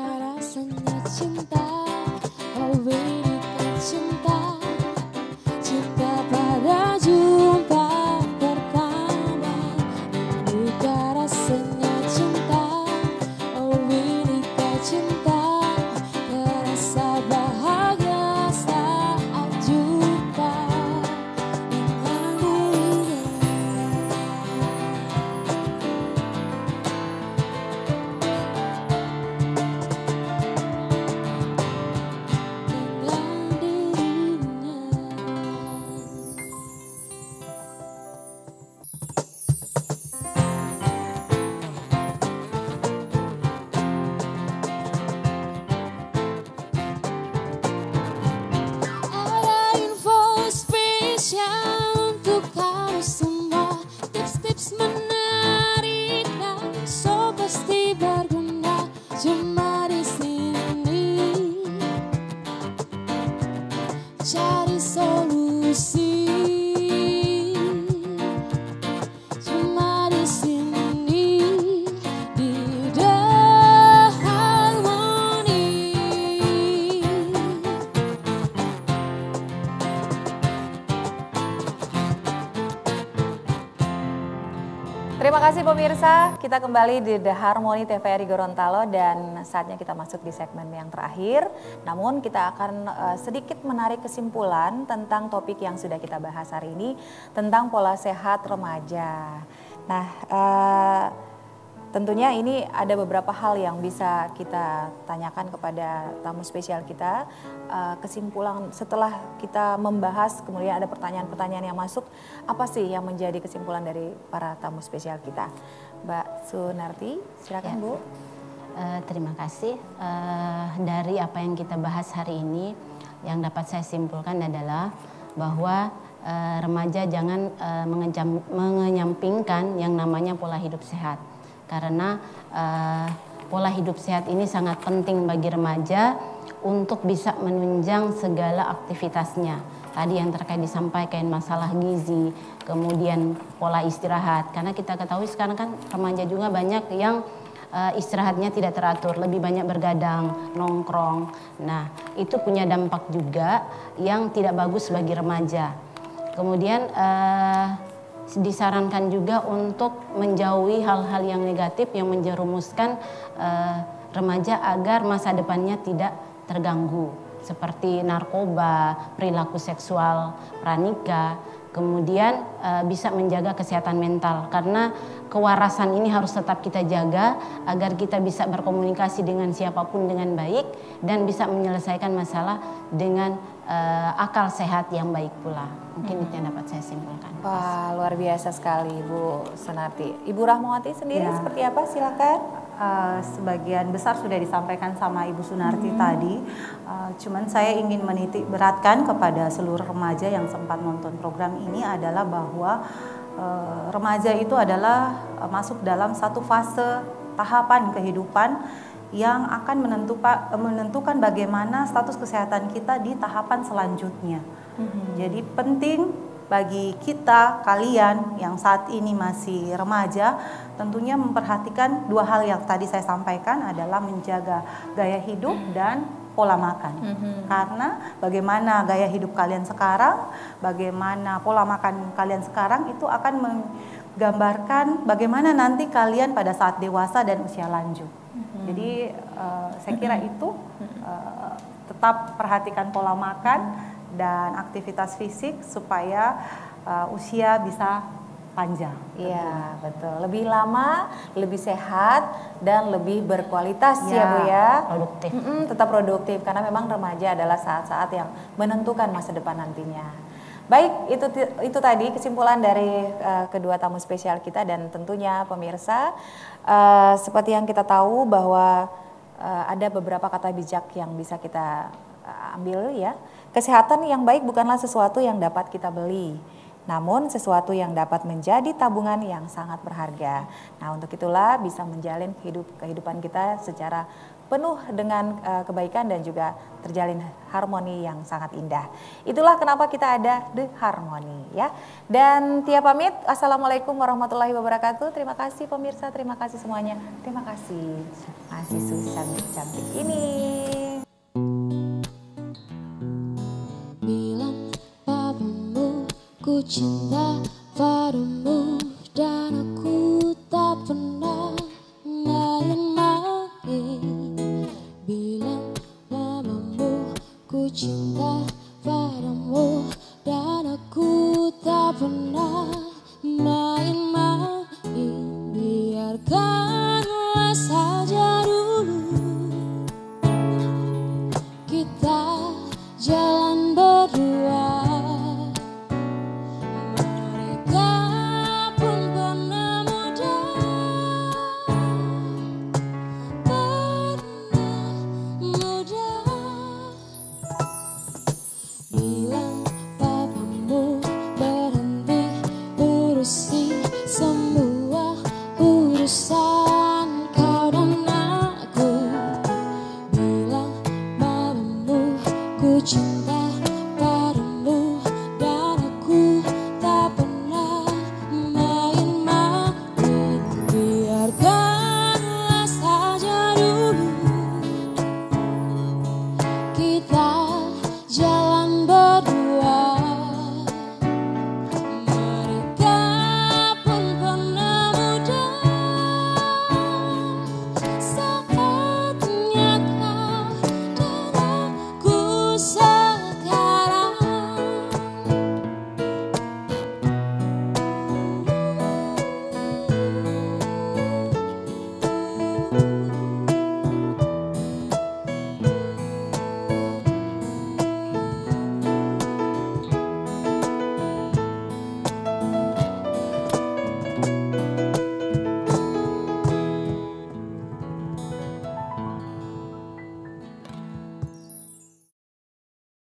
Speaker 1: rasanya cinta. Oh ini kan cinta, cinta pada jumpa pertama. Inikah rasanya cinta. Oh inikah cinta, terasa bahagia saat jumpa dengan ada info spesial untuk kamu semua, tips-tips menarik dan so pasti berguna cuma di sini. Cari solusi cuma di sini, di The Harmony.
Speaker 2: Terima kasih pemirsa, kita kembali di The Harmony TVRI Gorontalo dan saatnya kita masuk di segmen yang terakhir. Namun kita akan sedikit menarik kesimpulan tentang topik yang sudah kita bahas hari ini, tentang pola sehat remaja. Nah, tentunya ini ada beberapa hal yang bisa kita tanyakan kepada tamu spesial kita. Kesimpulan setelah kita membahas, kemudian ada pertanyaan-pertanyaan yang masuk, apa sih yang menjadi kesimpulan dari para tamu spesial kita? Mbak Sunarti, silakan Bu.
Speaker 4: Terima kasih. Dari apa yang kita bahas hari ini, yang dapat saya simpulkan adalah bahwa remaja jangan mengenyampingkan yang namanya pola hidup sehat. Karena pola hidup sehat ini sangat penting bagi remaja untuk bisa menunjang segala aktivitasnya. Tadi yang terkait disampaikan masalah gizi, kemudian pola istirahat. Karena kita ketahui sekarang kan remaja juga banyak yang istirahatnya tidak teratur, lebih banyak bergadang, nongkrong. Nah, itu punya dampak juga yang tidak bagus bagi remaja. Kemudian disarankan juga untuk menjauhi hal-hal yang negatif yang menjerumuskan remaja agar masa depannya tidak terganggu, seperti narkoba, perilaku seksual pranikah, kemudian bisa menjaga kesehatan mental, karena kewarasan ini harus tetap kita jaga agar kita bisa berkomunikasi dengan siapapun dengan baik dan bisa menyelesaikan masalah dengan akal sehat yang baik pula. Mungkin itu yang dapat saya simpulkan.
Speaker 2: Wah, luar biasa sekali Ibu Sunarti. Ibu Rahmawati sendiri seperti apa? Silakan.
Speaker 5: Sebagian besar sudah disampaikan sama Ibu Sunarti tadi. Cuman saya ingin menitik beratkan kepada seluruh remaja yang sempat nonton program ini adalah bahwa remaja itu adalah masuk dalam satu fase tahapan kehidupan yang akan menentukan bagaimana status kesehatan kita di tahapan selanjutnya. Jadi penting bagi kita, kalian yang saat ini masih remaja, tentunya memperhatikan dua hal yang tadi saya sampaikan adalah menjaga gaya hidup dan pola makan. Karena bagaimana gaya hidup kalian sekarang, bagaimana pola makan kalian sekarang itu akan menggambarkan bagaimana nanti kalian pada saat dewasa dan usia lanjut. Jadi saya kira itu tetap perhatikan pola makan dan aktivitas fisik supaya usia bisa panjang.
Speaker 2: Iya, betul. Lebih lama, lebih sehat, dan lebih berkualitas ya Bu ya.
Speaker 4: Produktif.
Speaker 2: Tetap produktif, karena memang remaja adalah saat-saat yang menentukan masa depan nantinya. Baik, itu tadi kesimpulan dari kedua tamu spesial kita, dan tentunya pemirsa, seperti yang kita tahu bahwa ada beberapa kata bijak yang bisa kita ambil ya. Kesehatan yang baik bukanlah sesuatu yang dapat kita beli, namun sesuatu yang dapat menjadi tabungan yang sangat berharga. Nah, untuk itulah bisa menjalin kehidupan kita secara penuh dengan kebaikan dan juga terjalin harmoni yang sangat indah. Itulah kenapa kita ada The Harmony ya. Dan Tia pamit, assalamualaikum warahmatullahi wabarakatuh. Terima kasih pemirsa, terima kasih semuanya. Terima kasih mahasiswa cantik-cantik ini.
Speaker 1: Bilang papamu ku cinta padamu dan aku tak pernah main-main. Bilang mamamu ku cinta padamu dan aku tak pernah main-main. Biarkanlah saja dulu kita jalan berdua. Mereka pun pernah muda, bilang papamu berhenti urusi semua urusan kau dan aku. Bilang mamamu ku cinta